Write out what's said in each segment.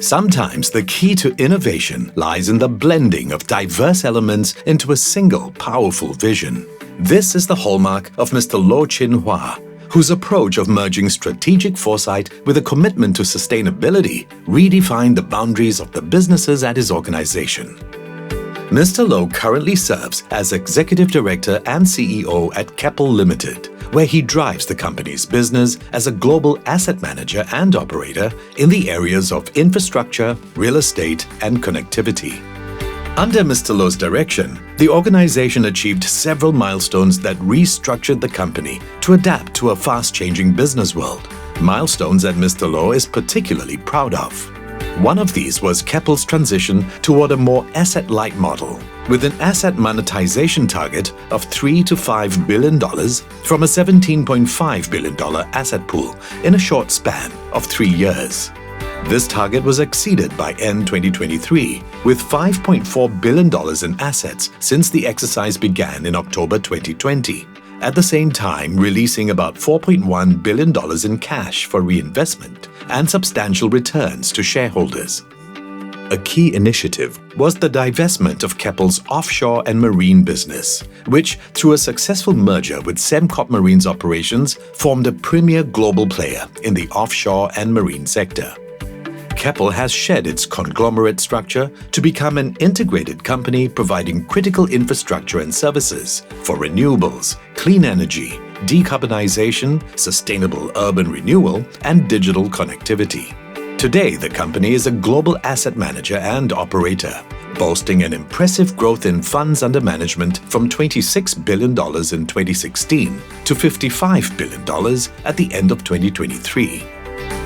Sometimes the key to innovation lies in the blending of diverse elements into a single powerful vision. This is the hallmark of Mr. Loh Chin Hua, whose approach of merging strategic foresight with a commitment to sustainability redefined the boundaries of the businesses at his organization. Mr. Loh currently serves as Executive Director and CEO at Keppel Limited, where he drives the company's business as a global asset manager and operator in the areas of infrastructure, real estate, and connectivity. Under Mr. Loh's direction, the organization achieved several milestones that restructured the company to adapt to a fast-changing business world, milestones that Mr. Loh is particularly proud of. One of these was Keppel's transition toward a more asset-light model, with an asset monetization target of $3 to $5 billion from a $17.5 billion asset pool in a short span of 3 years. This target was exceeded by end 2023, with $5.4 billion in assets since the exercise began in October 2020, at the same time releasing about $4.1 billion in cash for reinvestment and substantial returns to shareholders. A key initiative was the divestment of Keppel's offshore and marine business, which, through a successful merger with Sembcorp Marine's operations, formed a premier global player in the offshore and marine sector. Keppel has shed its conglomerate structure to become an integrated company providing critical infrastructure and services for renewables, clean energy, decarbonization, sustainable urban renewal, and digital connectivity. Today, the company is a global asset manager and operator, boasting an impressive growth in funds under management from $26 billion in 2016 to $55 billion at the end of 2023.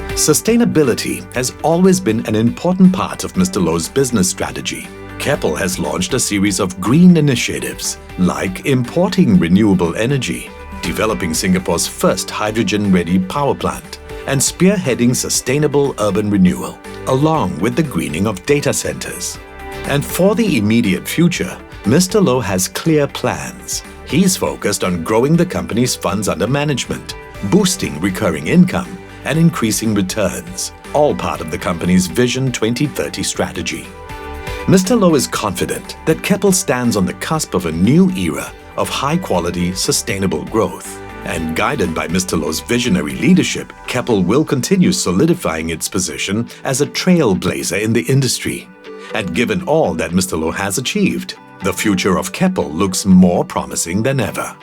Sustainability has always been an important part of Mr. Loh's business strategy. Keppel has launched a series of green initiatives like importing renewable energy, developing Singapore's first hydrogen-ready power plant, and spearheading sustainable urban renewal, along with the greening of data centers. And for the immediate future, Mr. Loh has clear plans. He's focused on growing the company's funds under management, boosting recurring income, and increasing returns, all part of the company's Vision 2030 strategy. Mr. Loh is confident that Keppel stands on the cusp of a new era of high-quality, sustainable growth. And guided by Mr. Loh's visionary leadership, Keppel will continue solidifying its position as a trailblazer in the industry. And given all that Mr. Loh has achieved, the future of Keppel looks more promising than ever.